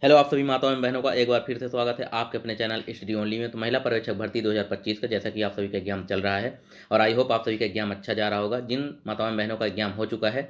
Hello आप सभी माताओं एवं बहनों का एक बार फिर से स्वागत है आपके अपने चैनल स्टडी ओनली में। तो महिला पर्यवेक्षक भर्ती 2025 का जैसा कि आप सभी का एग्जाम चल रहा है और आई होप आप सभी का एग्जाम अच्छा जा रहा होगा। जिन माताओं एवं बहनों का एग्जाम हो चुका है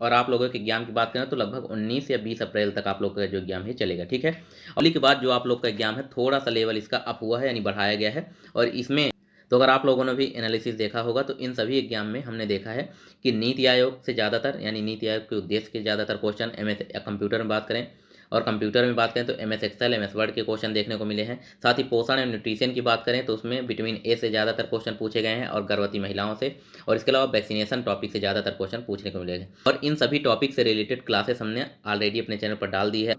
और आप लोगों के एग्जाम की बात करें तो लगभग 19 या 20 अप्रैल तक आप लोग का जो एग्जाम है चलेगा, ठीक है। होली के बाद जो आप लोग का एग्जाम है थोड़ा सा लेवल इसका अप हुआ है, यानी बढ़ाया गया है। और इसमें तो अगर आप लोगों ने भी एनालिसिस देखा होगा तो इन सभी एग्जाम में हमने देखा है कि नीति आयोग से ज़्यादातर, यानी नीति आयोग के उद्देश्य के ज़्यादातर क्वेश्चन MS कंप्यूटर में बात करें और कंप्यूटर में बात करें तो MS एक्सेल, MS वर्ड के क्वेश्चन देखने को मिले हैं। साथ ही पोषण एवं न्यूट्रिशन की बात करें तो उसमें विटामिन ए से ज़्यादातर क्वेश्चन पूछे गए हैं और गर्भवती महिलाओं से, और इसके अलावा वैक्सीनेशन टॉपिक से ज़्यादातर क्वेश्चन पूछने को मिले हैं। और इन सभी टॉपिक से रिलेटेड क्लासेस हमने ऑलरेडी अपने चैनल पर डाल दी है,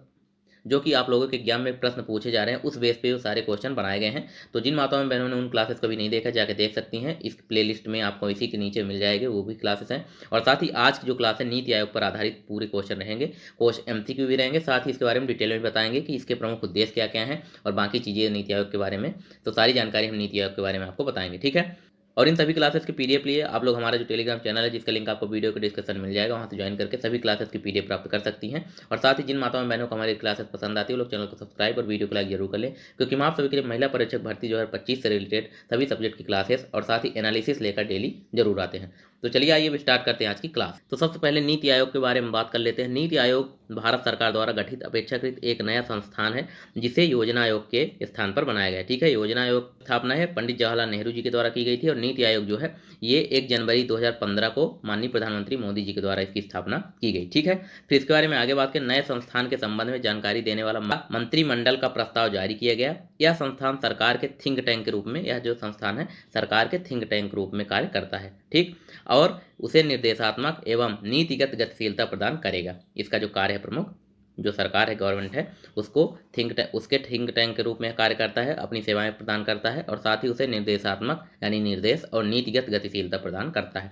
जो कि आप लोगों के एग्जाम में प्रश्न पूछे जा रहे हैं उस बेस पे वो सारे क्वेश्चन बनाए गए हैं। तो जिन माताओं बहनों ने उन क्लासेस को भी नहीं देखा जाके देख सकती हैं, इस प्लेलिस्ट में आपको इसी के नीचे मिल जाएंगे वो भी क्लासेस हैं। और साथ ही आज की जो क्लास है नीति आयोग पर आधारित पूरे क्वेश्चन रहेंगे, क्वेश्चन MCQ भी रहेंगे। साथ ही इसके बारे में डिटेल में बताएंगे कि इसके प्रमुख उद्देश्य क्या क्या हैं और बाकी चीज़ें नीति आयोग के बारे में। तो सारी जानकारी हम नीति आयोग के बारे में आपको बताएंगे, ठीक है। और इन सभी क्लासेस की PDF लिए आप लोग हमारा जो टेलीग्राम चैनल है जिसका लिंक आपको वीडियो के डिस्क्रिप्शन में मिल जाएगा, वहाँ से ज्वाइन करके सभी क्लासेस की PDF प्राप्त कर सकती हैं। और साथ ही जिन माताओं बहनों को हमारी क्लासेस पसंद आती है वो लोग चैनल को सब्सक्राइब और वीडियो को लाइक जरूर कर लें, क्योंकि हम आप सभी के लिए महिला परीक्षक भर्ती 2025 से रिलेटेड सभी सब्जेक्ट की क्लासेस और साथ ही एनालिसिस लेकर डेली जरूर आते हैं। तो चलिए आइए स्टार्ट करते हैं आज की क्लास। तो सबसे पहले नीति आयोग के बारे में बात कर लेते हैं। नीति आयोग भारत सरकार द्वारा गठित अपेक्षाकृत एक नया संस्थान है जिसे योजना आयोग के स्थान पर बनाया गया है, ठीक है। योजना आयोग की स्थापना है पंडित जवाहरलाल नेहरू जी के द्वारा की गई थी और नीति आयोग जो है ये 1 जनवरी 2015 को माननीय प्रधानमंत्री मोदी जी के द्वारा इसकी स्थापना की गई, ठीक है। फिर इसके बारे में आगे बात करें, नए संस्थान के संबंध में जानकारी देने वाला मंत्रिमंडल का प्रस्ताव जारी किया गया। यह संस्थान सरकार के थिंक टैंक के रूप में, यह जो संस्थान है सरकार के थिंक टैंक रूप में कार्य करता है, ठीक। और उसे निर्देशात्मक एवं नीतिगत गतिशीलता प्रदान करेगा। इसका जो कार्य है प्रमुख, जो सरकार है, गवर्नमेंट है, उसको उसके थिंक टैंक के रूप में कार्य करता है, अपनी सेवाएं प्रदान करता है और साथ ही उसे निर्देशात्मक यानी निर्देश और नीतिगत गतिशीलता प्रदान करता है।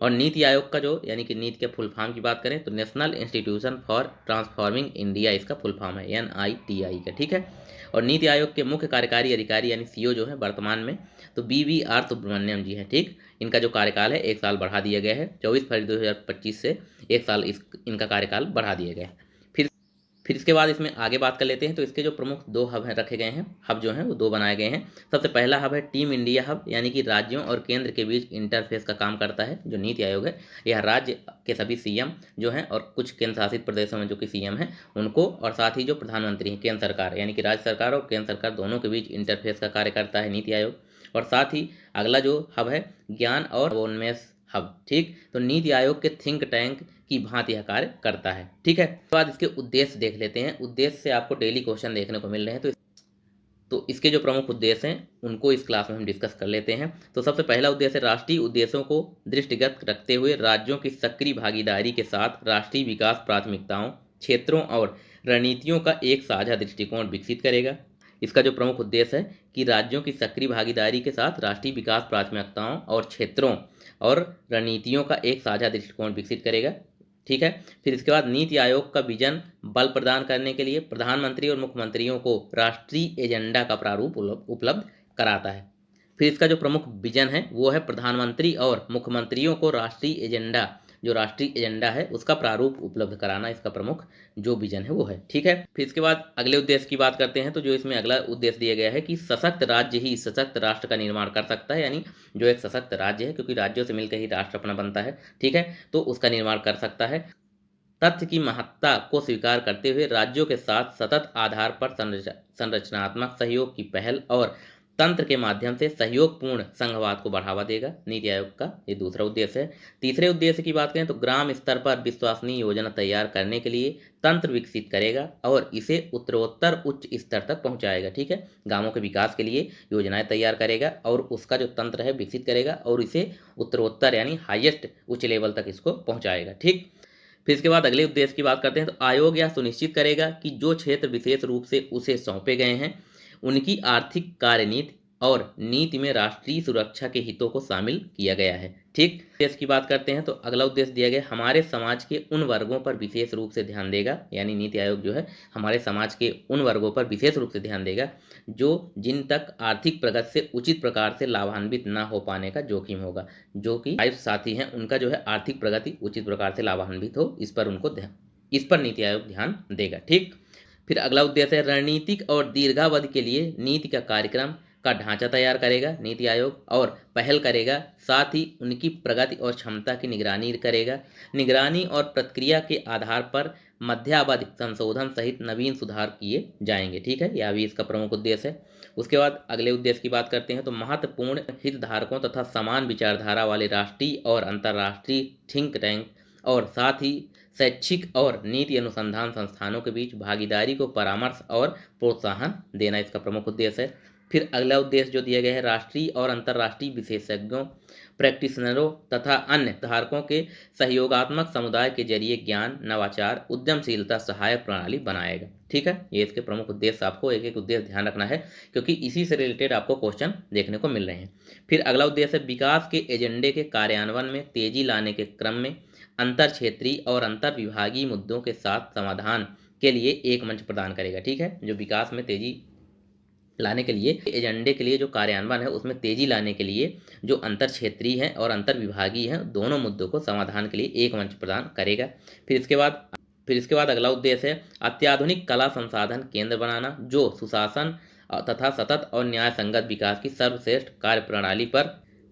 और नीति आयोग का जो यानी कि नीति के फुल फॉर्म की बात करें तो national institution for transforming India इसका फुल फॉर्म है, NITI का, ठीक है। और नीति आयोग के मुख्य कार्यकारी अधिकारी यानी CEO जो है वर्तमान में तो BVR सुब्रमण्यम जी हैं, ठीक। इनका जो कार्यकाल है 1 साल बढ़ा दिया गया है, 24 फरवरी 2025 से 1 साल इनका कार्यकाल बढ़ा दिया गया है। फिर इसके बाद इसमें आगे बात कर लेते हैं। तो इसके जो प्रमुख 2 हब हैं रखे गए हैं, हब जो हैं वो 2 बनाए गए हैं। सबसे पहला हब है टीम इंडिया हब, यानी कि राज्यों और केंद्र के बीच इंटरफेस का काम करता है जो नीति आयोग है। यह राज्य के सभी CM जो हैं और कुछ केंद्र शासित प्रदेशों में जो कि CM हैं उनको, और साथ ही जो प्रधानमंत्री हैं केंद्र सरकार यानी कि राज्य सरकार और केंद्र सरकार दोनों के बीच इंटरफेस का कार्य करता है नीति आयोग। और साथ ही अगला जो हब है ज्ञान और नवोन्मेष हब, ठीक। तो नीति आयोग के थिंक टैंक की भांति यह कार्य करता है, ठीक है। उसके बाद इसके उद्देश्य देख लेते हैं। उद्देश्य से आपको डेली क्वेश्चन देखने को मिल रहे हैं, तो इसके जो प्रमुख उद्देश्य हैं उनको इस क्लास में हम डिस्कस कर लेते हैं। तो सबसे पहला उद्देश्य, राष्ट्रीय उद्देश्यों को दृष्टिगत रखते हुए राज्यों की सक्रिय भागीदारी के साथ राष्ट्रीय विकास प्राथमिकताओं, क्षेत्रों और रणनीतियों का एक साझा दृष्टिकोण विकसित करेगा। इसका जो प्रमुख उद्देश्य है कि राज्यों की सक्रिय भागीदारी के साथ राष्ट्रीय विकास प्राथमिकताओं और क्षेत्रों और रणनीतियों का एक साझा दृष्टिकोण विकसित करेगा, ठीक है। फिर इसके बाद नीति आयोग का विजन बल प्रदान करने के लिए प्रधानमंत्री और मुख्यमंत्रियों को राष्ट्रीय एजेंडा का प्रारूप उपलब्ध कराता है। फिर इसका जो प्रमुख विजन है वो है प्रधानमंत्री और मुख्यमंत्रियों को राष्ट्रीय एजेंडा, जो राष्ट्रीय एजेंडा है उसका प्रारूप उपलब्ध कराना इसका प्रमुख जो विजन है वो है, ठीक है। फिर इसके बाद अगले उद्देश्य की बात करते हैं। तो जो इसमें अगला उद्देश्य दिया गया है कि सशक्त राज्य ही सशक्त राष्ट्र का निर्माण कर सकता है, यानी जो एक सशक्त राज्य है, क्योंकि राज्यों से मिलकर ही राष्ट्र अपना बनता है, ठीक है, तो उसका निर्माण कर सकता है। तथ्य की महत्ता को स्वीकार करते हुए राज्यों के साथ सतत आधार पर संरचनात्मक सहयोग की पहल और तंत्र के माध्यम से सहयोगपूर्ण संघवाद को बढ़ावा देगा। नीति आयोग का ये दूसरा उद्देश्य है। तीसरे उद्देश्य की बात करें तो ग्राम स्तर पर विश्वसनीय योजना तैयार करने के लिए तंत्र विकसित करेगा और इसे उत्तरोत्तर उच्च स्तर तक पहुंचाएगा, ठीक है। गांवों के विकास के लिए योजनाएं तैयार करेगा और उसका जो तंत्र है विकसित करेगा और इसे उत्तरोत्तर यानी हाईएस्ट उच्च लेवल तक इसको पहुंचाएगा, ठीक। फिर इसके बाद अगले उद्देश्य की बात करते हैं। तो आयोग यह सुनिश्चित करेगा कि जो क्षेत्र विशेष रूप से उसे सौंपे गए हैं उनकी आर्थिक कार्यनीति और नीति में राष्ट्रीय सुरक्षा के हितों को शामिल किया गया है, ठीक। उद्देश्य की बात करते हैं तो अगला उद्देश्य दिया गया हमारे समाज के उन वर्गों पर विशेष रूप से ध्यान देगा, यानी नीति आयोग जो है हमारे समाज के उन वर्गों पर विशेष रूप से ध्यान देगा जो जिन तक आर्थिक प्रगति से उचित प्रकार से लाभान्वित न हो पाने का जोखिम होगा। जो कि 5 साथी हैं उनका जो है आर्थिक प्रगति उचित प्रकार से लाभान्वित हो, इस पर नीति आयोग ध्यान देगा, ठीक। फिर अगला उद्देश्य है रणनीतिक और दीर्घावधि के लिए नीति का कार्यक्रम का ढांचा तैयार करेगा नीति आयोग और पहल करेगा, साथ ही उनकी प्रगति और क्षमता की निगरानी करेगा। निगरानी और प्रक्रिया के आधार पर मध्यावधि संशोधन सहित नवीन सुधार किए जाएंगे। ठीक है, यह भी इसका प्रमुख उद्देश्य है। उसके बाद अगले उद्देश्य की बात करते हैं तो महत्वपूर्ण हितधारकों तथा समान विचारधारा वाले राष्ट्रीय और अंतर्राष्ट्रीय थिंक टैंक और साथ ही शैक्षिक और नीति अनुसंधान संस्थानों के बीच भागीदारी को परामर्श और प्रोत्साहन देना इसका प्रमुख उद्देश्य है। फिर अगला उद्देश्य जो दिया गया है राष्ट्रीय और अंतर्राष्ट्रीय विशेषज्ञों, प्रैक्टिशनरों तथा अन्य धारकों के सहयोगात्मक समुदाय के जरिए ज्ञान, नवाचार, उद्यमशीलता सहायक प्रणाली बनाएगा। ठीक है, ये इसके प्रमुख उद्देश्य, आपको एक एक उद्देश्य ध्यान रखना है क्योंकि इसी से रिलेटेड आपको क्वेश्चन देखने को मिल रहे हैं। फिर अगला उद्देश्य विकास के एजेंडे के कार्यान्वयन में तेजी लाने के क्रम में अंतर क्षेत्रीय और अंतर विभागीय मुद्दों के साथ समाधान के लिए एक मंच प्रदान करेगा। ठीक है, जो विकास में तेजी लाने के लिए एजेंडे के लिए जो कार्यान्वयन है उसमें तेजी लाने के लिए जो अंतर क्षेत्रीय है और अंतर विभागीय है दोनों मुद्दों को समाधान के लिए एक मंच प्रदान करेगा। फिर इसके बाद अगला उद्देश्य है अत्याधुनिक कला संसाधन केंद्र बनाना जो सुशासन तथा सतत और न्याय संगत विकास की सर्वश्रेष्ठ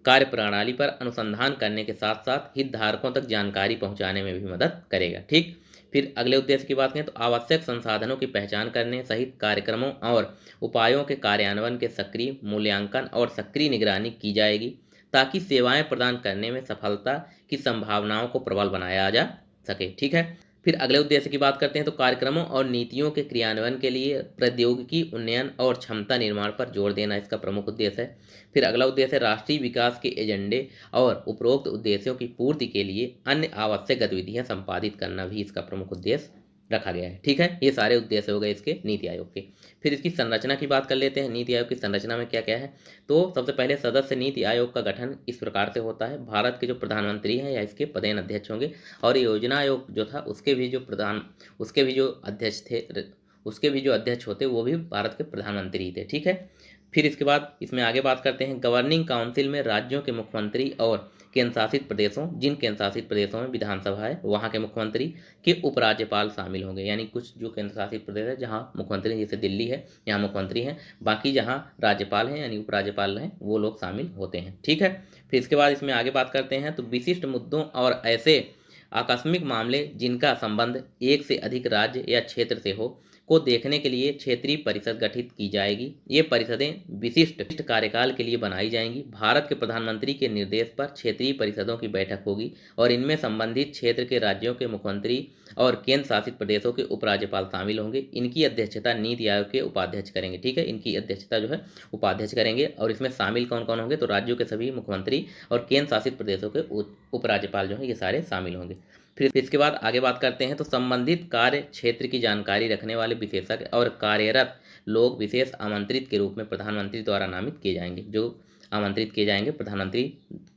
कार्यप्रणाली पर अनुसंधान करने के साथ साथ हितधारकों तक जानकारी पहुंचाने में भी मदद करेगा। ठीक, फिर अगले उद्देश्य की बात करें तो आवश्यक संसाधनों की पहचान करने सहित कार्यक्रमों और उपायों के कार्यान्वयन के सक्रिय मूल्यांकन और सक्रिय निगरानी की जाएगी ताकि सेवाएं प्रदान करने में सफलता की संभावनाओं को प्रबल बनाया जा सके। ठीक है, फिर अगले उद्देश्य की बात करते हैं तो कार्यक्रमों और नीतियों के क्रियान्वयन के लिए प्रौद्योगिकी उन्नयन और क्षमता निर्माण पर जोर देना इसका प्रमुख उद्देश्य है। फिर अगला उद्देश्य है राष्ट्रीय विकास के एजेंडे और उपरोक्त उद्देश्यों की पूर्ति के लिए अन्य आवश्यक गतिविधियां संपादित करना भी इसका प्रमुख उद्देश्य रखा गया है। ठीक है, ये सारे उद्देश्य हो गए इसके नीति आयोग के। फिर इसकी संरचना की बात कर लेते हैं। नीति आयोग की संरचना में क्या क्या है, तो सबसे पहले सदस्य नीति आयोग का गठन इस प्रकार से होता है। भारत के जो प्रधानमंत्री हैं या इसके पदेन अध्यक्ष होंगे और योजना आयोग जो था उसके भी जो अध्यक्ष होते वो भी भारत के प्रधानमंत्री थे। ठीक है, फिर इसके बाद इसमें आगे बात करते हैं गवर्निंग काउंसिल में राज्यों के मुख्यमंत्री और केंद्र शासित प्रदेशों, जिन केंद्र शासित प्रदेशों में विधानसभा है वहाँ के मुख्यमंत्री के उपराज्यपाल शामिल होंगे। यानी कुछ जो केंद्र शासित प्रदेश है जहाँ मुख्यमंत्री, जैसे दिल्ली है यहाँ मुख्यमंत्री हैं, बाकी जहाँ राज्यपाल हैं यानी उपराज्यपाल हैं वो लोग शामिल होते हैं। ठीक है, फिर इसके बाद इसमें आगे बात करते हैं तो विशिष्ट मुद्दों और ऐसे आकस्मिक मामले जिनका संबंध एक से अधिक राज्य या क्षेत्र से हो को देखने के लिए क्षेत्रीय परिषद गठित की जाएगी। ये परिषदें विशिष्ट कार्यकाल के लिए बनाई जाएंगी। भारत के प्रधानमंत्री के निर्देश पर क्षेत्रीय परिषदों की बैठक होगी और इनमें संबंधित क्षेत्र के राज्यों के मुख्यमंत्री और केंद्र शासित प्रदेशों के उपराज्यपाल शामिल होंगे। इनकी अध्यक्षता नीति आयोग के उपाध्यक्ष करेंगे। ठीक है, इनकी अध्यक्षता जो है उपाध्यक्ष करेंगे और इसमें शामिल कौन कौन होंगे तो राज्यों के सभी मुख्यमंत्री और केंद्र शासित प्रदेशों के उपराज्यपाल जो है ये सारे शामिल होंगे। फिर इसके बाद आगे बात करते हैं तो संबंधित कार्य क्षेत्र की जानकारी रखने वाले विशेषज्ञ और कार्यरत लोग विशेष आमंत्रित के रूप में प्रधानमंत्री द्वारा नामित किए जाएंगे। जो आमंत्रित किए जाएंगे प्रधानमंत्री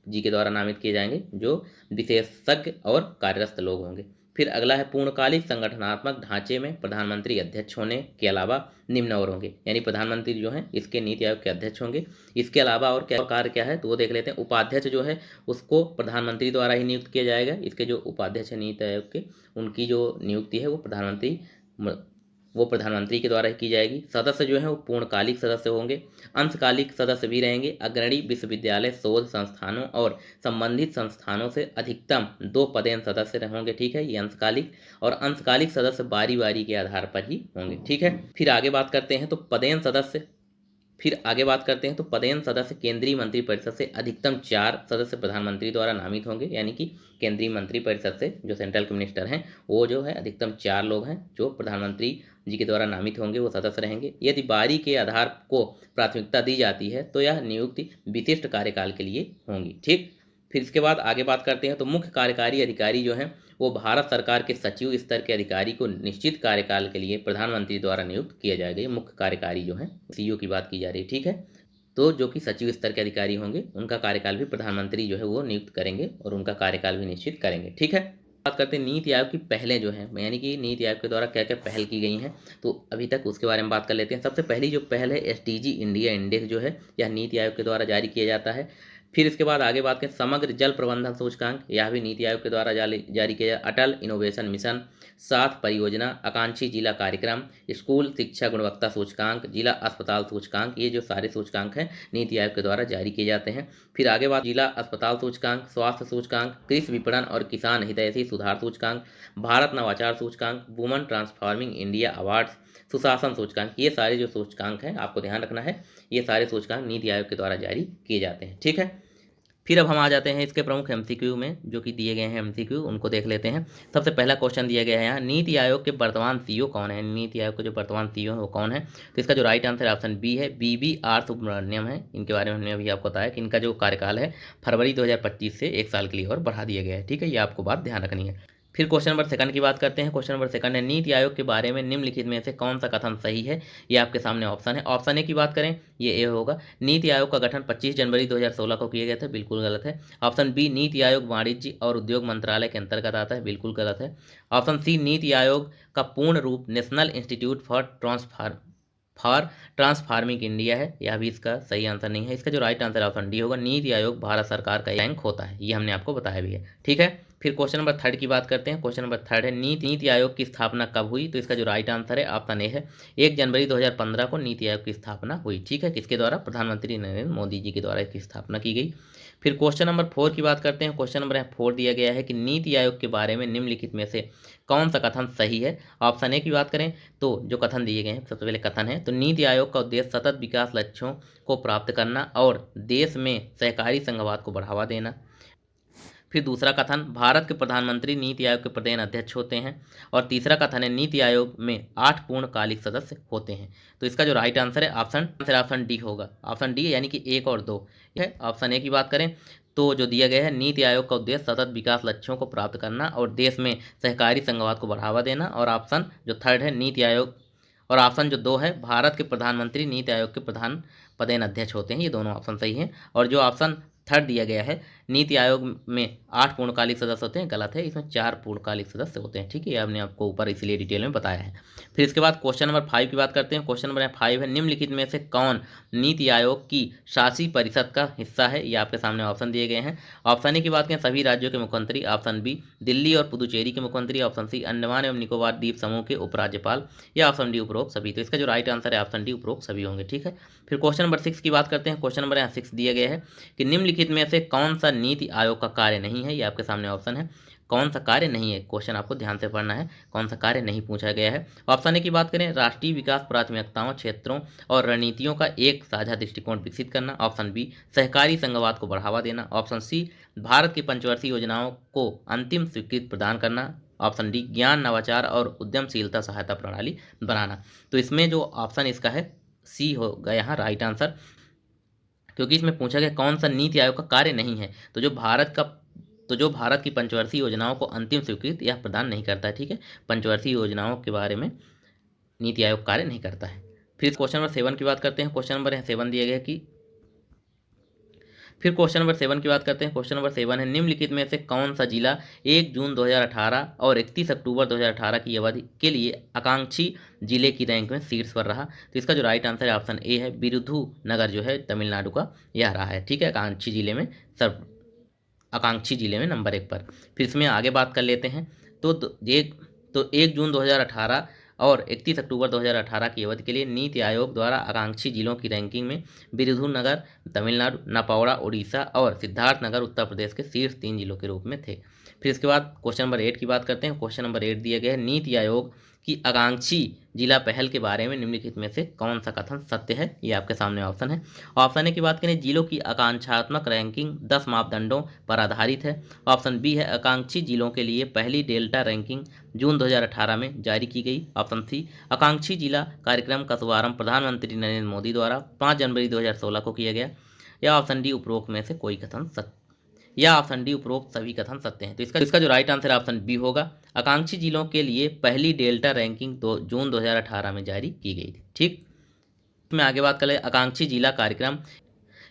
जी के द्वारा नामित किए जाएंगे जो विशेषज्ञ और कार्यरत लोग होंगे। फिर अगला है पूर्णकालिक संगठनात्मक ढांचे में प्रधानमंत्री अध्यक्ष होने के अलावा निम्न और होंगे। यानी प्रधानमंत्री जो है इसके नीति आयोग के अध्यक्ष होंगे। इसके अलावा और क्या कार्य क्या है तो वो देख लेते हैं। उपाध्यक्ष जो है उसको प्रधानमंत्री द्वारा ही नियुक्त किया जाएगा। इसके जो उपाध्यक्ष है नीति आयोग के उनकी जो नियुक्ति है वो प्रधानमंत्री के द्वारा ही की जाएगी। सदस्य जो है वो पूर्णकालिक सदस्य होंगे, अंशकालिक सदस्य भी रहेंगे। अग्रणी विश्वविद्यालय, शोध संस्थानों और संबंधित संस्थानों से अधिकतम 2 पदेन सदस्य होंगे। ठीक है, ये अंशकालिक और अंशकालिक सदस्य बारी बारी के आधार पर ही होंगे। ठीक है, फिर आगे बात करते हैं तो पदेन सदस्य केंद्रीय मंत्रिपरिषद से अधिकतम 4 सदस्य प्रधानमंत्री द्वारा नामित होंगे। यानी कि केंद्रीय मंत्रिपरिषद से जो सेंट्रल के मिनिस्टर हैं वो जो है अधिकतम 4 लोग हैं जो प्रधानमंत्री जी के द्वारा नामित होंगे, वो सदस्य रहेंगे। यदि बारी के आधार को प्राथमिकता दी जाती है तो यह नियुक्ति विशिष्ट कार्यकाल के लिए होंगी। ठीक, फिर इसके बाद आगे बात करते हैं तो मुख्य कार्यकारी अधिकारी जो हैं वो भारत सरकार के सचिव स्तर के अधिकारी को निश्चित कार्यकाल के लिए प्रधानमंत्री द्वारा नियुक्त किया जाएगा। ये मुख्य कार्यकारी जो है सीईओ की बात की जा रही है। ठीक है, तो जो कि सचिव स्तर के अधिकारी होंगे उनका कार्यकाल भी प्रधानमंत्री जो है वो नियुक्त करेंगे और उनका कार्यकाल भी निश्चित करेंगे। ठीक है, बात करते हैं नीति आयोग की पहलें जो हैं, यानी कि नीति आयोग के द्वारा क्या क्या पहल की गई हैं तो अभी तक उसके बारे में बात कर लेते हैं। सबसे पहली जो पहल है SDG इंडिया इंडेक्स जो है यह नीति आयोग के द्वारा जारी किया जाता है। फिर इसके बाद आगे बात करें समग्र जल प्रबंधन सूचकांक, यह भी नीति आयोग के द्वारा जारी किया जाए। अटल इनोवेशन मिशन, साथ परियोजना, आकांक्षी जिला कार्यक्रम, स्कूल शिक्षा गुणवत्ता सूचकांक, जिला अस्पताल सूचकांक, ये जो सारे सूचकांक हैं नीति आयोग के द्वारा जारी किए जाते हैं। फिर आगे बात जिला अस्पताल सूचकांक, स्वास्थ्य सूचकांक, कृषि विपणन और किसान हितैषी सुधार सूचकांक, भारत नवाचार सूचकांक, वुमन ट्रांसफॉर्मिंग इंडिया अवार्ड्स, सुशासन सूचकांक, ये सारे जो सूचकांक हैं आपको ध्यान रखना है, ये सारे सूचकांक नीति आयोग के द्वारा जारी किए जाते हैं। ठीक है, फिर अब हम आ जाते हैं इसके प्रमुख एमसीक्यू में, जो कि दिए गए हैं एमसीक्यू, उनको देख लेते हैं। सबसे पहला क्वेश्चन दिया गया है यहाँ, नीति आयोग के वर्तमान सीईओ कौन है? नीति आयोग के जो वर्तमान सीईओ है वो कौन है? तो इसका जो राइट आंसर ऑप्शन बी है, BVR सुब्रमण्यम है। इनके बारे में हमने अभी आपको बताया कि इनका जो कार्यकाल है फरवरी 2025 से 1 साल के लिए और बढ़ा दिया गया है। ठीक है, ये आपको बात ध्यान रखनी है। फिर क्वेश्चन नंबर सेकंड की बात करते हैं। क्वेश्चन नंबर सेकंड है, नीति आयोग के बारे में निम्नलिखित में से कौन सा कथन सही है? ये आपके सामने ऑप्शन है। ऑप्शन ए की बात करें, ये ए होगा, नीति आयोग का गठन 25 जनवरी 2016 को किया गया था, बिल्कुल गलत है। ऑप्शन बी, नीति आयोग वाणिज्य और उद्योग मंत्रालय के अंतर्गत आता है, बिल्कुल गलत है। ऑप्शन सी, नीति आयोग का पूर्ण रूप national institute for transforming India है, यह भी इसका सही आंसर नहीं है। इसका जो राइट आंसर ऑप्शन डी होगा, नीति आयोग भारत सरकार का बैंक होता है, ये हमने आपको बताया भी है। ठीक है, फिर क्वेश्चन नंबर थर्ड की बात करते हैं। क्वेश्चन नंबर थर्ड है, नीति आयोग की स्थापना कब हुई? तो इसका जो राइट आंसर है ऑप्शन ए है, 1 जनवरी 2015 को नीति आयोग की स्थापना हुई। ठीक है, किसके द्वारा? प्रधानमंत्री नरेंद्र मोदी जी के द्वारा इसकी स्थापना की गई। फिर क्वेश्चन नंबर 4 की बात करते हैं। क्वेश्चन नंबर 4 दिया गया है कि नीति आयोग के बारे में निम्नलिखित में से कौन सा कथन सही है? ऑप्शन ए की बात करें तो जो कथन दिए गए हैं, सबसे पहले कथन है, तो नीति आयोग का उद्देश्य सतत विकास लक्ष्यों को प्राप्त करना और देश में सहकारी संघवाद को बढ़ावा देना। फिर दूसरा कथन, भारत के प्रधानमंत्री नीति आयोग के प्रधान अध्यक्ष होते हैं। और तीसरा कथन है, नीति आयोग में 8 पूर्णकालिक सदस्य होते हैं। तो इसका जो राइट आंसर है ऑप्शन डी होगा, ऑप्शन डी यानी कि 1 और 2 है। ऑप्शन ए की बात करें तो जो दिया गया है, नीति आयोग का उद्देश्य सतत विकास लक्ष्यों को प्राप्त करना और देश में सहकारी संघवाद को बढ़ावा देना। और ऑप्शन जो थर्ड है, नीति आयोग, और ऑप्शन जो 2 है, भारत के प्रधानमंत्री नीति आयोग के प्रधान पदेन अध्यक्ष होते हैं। ये दोनों ऑप्शन सही हैं। और जो ऑप्शन थर्ड दिया गया है, नीति आयोग में 8 पूर्णकालिक सदस्य होते हैं, गलत है, इसमें 4 पूर्णकालिक सदस्य होते हैं। ठीक है, ये हमने आपको ऊपर इसलिए डिटेल में बताया है। फिर इसके बाद क्वेश्चन नंबर 5 की बात करते हैं। क्वेश्चन नंबर 5 है, निम्नलिखित में से कौन नीति आयोग की शासी परिषद का हिस्सा है? ये आपके सामने ऑप्शन दिए गए हैं। ऑप्शन ए की बात करें, सभी राज्यों के मुख्यमंत्री। ऑप्शन बी, दिल्ली और पुदुचेरी के मुख्यमंत्री। ऑप्शन सी, अंडमान एवं निकोबार द्वीप समूह के उपराज्यपाल। या ऑप्शन डी, उपरोक्त सभी। तो इसका जो राइट आंसर है ऑप्शन डी, उपरोक्त सभी होंगे। ठीक है, फिर क्वेश्चन नंबर 6 की बात करते हैं। क्वेश्चन नंबर 6 दिया गया है कि निम्नलिखित में से कौन सा नीति आयोग का कार्य नहीं है? ये आपके सामने ऑप्शन है, कौन सा कार्य नहीं है। क्वेश्चन आपको ध्यान से पढ़ना है, कौन सा कार्य नहीं पूछा गया है। ऑप्शन ए की बात करें, राष्ट्रीय विकास प्राथमिकताओं, क्षेत्रों और रणनीतियों का एक साझा दृष्टिकोण विकसित करना। ऑप्शन बी, सहकारी संघवाद को बढ़ावा देना। ऑप्शन सी, भारत की पंचवर्षीय योजनाओं को अंतिम स्वीकृति प्रदान करना। ऑप्शन डी, ज्ञान नवाचार और उद्यमशीलता सहायता प्रणाली बनाना। तो इसमें जो ऑप्शन इसका है सी होगा यहाँ राइट आंसर, क्योंकि इसमें पूछा गया कौन सा नीति आयोग का कार्य नहीं है। तो जो भारत की पंचवर्षीय योजनाओं को अंतिम स्वीकृति यह प्रदान नहीं करता है। ठीक है, पंचवर्षीय योजनाओं के बारे में नीति आयोग कार्य नहीं करता है। फिर क्वेश्चन नंबर 7 की बात करते हैं। क्वेश्चन नंबर 7 दिया गया कि फिर क्वेश्चन नंबर 7 की बात करते हैं। क्वेश्चन नंबर 7 है, निम्नलिखित में से कौन सा जिला 1 जून 2018 और 31 अक्टूबर 2018 की अवधि के लिए आकांक्षी जिले की रैंक में शीर्ष पर रहा? तो इसका जो राइट आंसर है ऑप्शन ए है, विरुधुनगर जो है तमिलनाडु का यह रहा है। ठीक है, आकांक्षी जिले में नंबर 1 पर। फिर इसमें आगे बात कर लेते हैं। तो 1 जून 2018 और 31 अक्टूबर 2018 की अवधि के लिए नीति आयोग द्वारा आकांक्षी जिलों की रैंकिंग में विरुधुनगर तमिलनाडु, नपावड़ा उड़ीसा और सिद्धार्थनगर उत्तर प्रदेश के शीर्ष 3 जिलों के रूप में थे। फिर इसके बाद क्वेश्चन नंबर 8 की बात करते हैं। क्वेश्चन नंबर 8 दिया गया है, नीति आयोग की आकांक्षी जिला पहल के बारे में निम्नलिखित में से कौन सा कथन सत्य है? ये आपके सामने ऑप्शन है। ऑप्शन ए की बात करें, जिलों की आकांक्षात्मक रैंकिंग 10 मापदंडों पर आधारित है। ऑप्शन बी है, आकांक्षी जिलों के लिए पहली डेल्टा रैंकिंग जून 2018 में जारी की गई। ऑप्शन सी, आकांक्षी जिला कार्यक्रम का शुभारंभ प्रधानमंत्री नरेंद्र मोदी द्वारा 5 जनवरी 2016 को किया गया। या ऑप्शन डी, उपरोक्त में से कोई कथन सत्य, या ऑप्शन डी, उपरोक्त सभी कथन सत्य हैं। तो इसका जो राइट आंसर ऑप्शन बी होगा, आकांक्षी जिलों के लिए पहली डेल्टा रैंकिंग जून 2018 में जारी की गई थी। ठीक, मैं आगे बात कर ले, आकांक्षी जिला कार्यक्रम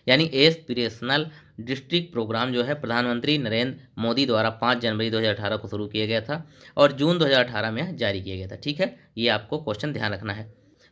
यानी एस्पिरेशनल डिस्ट्रिक्ट प्रोग्राम जो है प्रधानमंत्री नरेंद्र मोदी द्वारा 5 जनवरी 2018 को शुरू किया गया था और जून 2018 में जारी किया गया था। ठीक है, ये आपको क्वेश्चन ध्यान रखना है।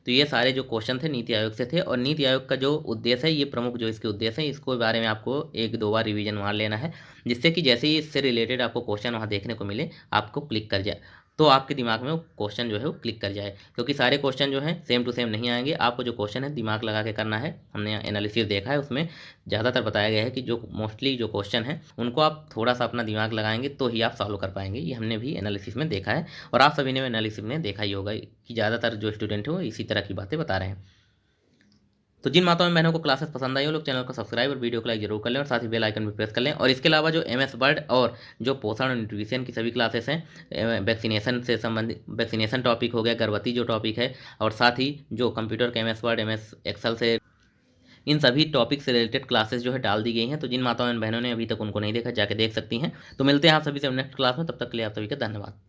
तो ये सारे जो क्वेश्चन थे नीति आयोग से थे, और नीति आयोग का जो उद्देश्य है, ये प्रमुख जो इसके उद्देश्य हैं, इसको बारे में आपको 1-2 बार रिवीजन मार लेना है, जिससे कि जैसे ही इससे रिलेटेड आपको क्वेश्चन वहाँ देखने को मिले आपको क्लिक कर जाए, तो आपके दिमाग में वो क्वेश्चन जो है वो क्लिक कर जाए, क्योंकि सारे क्वेश्चन जो हैं सेम टू सेम नहीं आएंगे। आपको जो क्वेश्चन है दिमाग लगा के करना है। हमने एनालिसिस देखा है, उसमें ज़्यादातर बताया गया है कि जो मोस्टली जो क्वेश्चन है उनको आप थोड़ा सा अपना दिमाग लगाएंगे तो ही आप सॉल्व कर पाएंगे। ये हमने भी एनालिसिस में देखा है और आप सभी ने एनालिसिस में देखा ही होगा कि ज़्यादातर जो स्टूडेंट है वो इसी तरह की बातें बता रहे हैं। तो जिन माताओं बहनों को क्लासेस पसंद आई वो लोग चैनल को सब्सक्राइब और वीडियो को लाइक जरूर कर लें और साथ ही बेल आइकन भी प्रेस कर लें। और इसके अलावा जो एमएस वर्ड और जो पोषण और न्यूट्रिशन की सभी क्लासेस हैं, वैक्सीनेशन से संबंधित वैक्सीनेशन टॉपिक हो गया, गर्भवती जो टॉपिक है, और साथ ही जो कंप्यूटर के एमएस वर्ड एमएस एक्सेल से, इन सभी टॉपिक से रिलेटेड क्लासेस जो है डाल दी गई हैं। तो जिन माताओं बहनों ने अभी तक उनको नहीं देखा जाके देख सकती हैं। तो मिलते हैं आप सभी से नेक्स्ट क्लास में, तब तक के लिए आप सभी का धन्यवाद।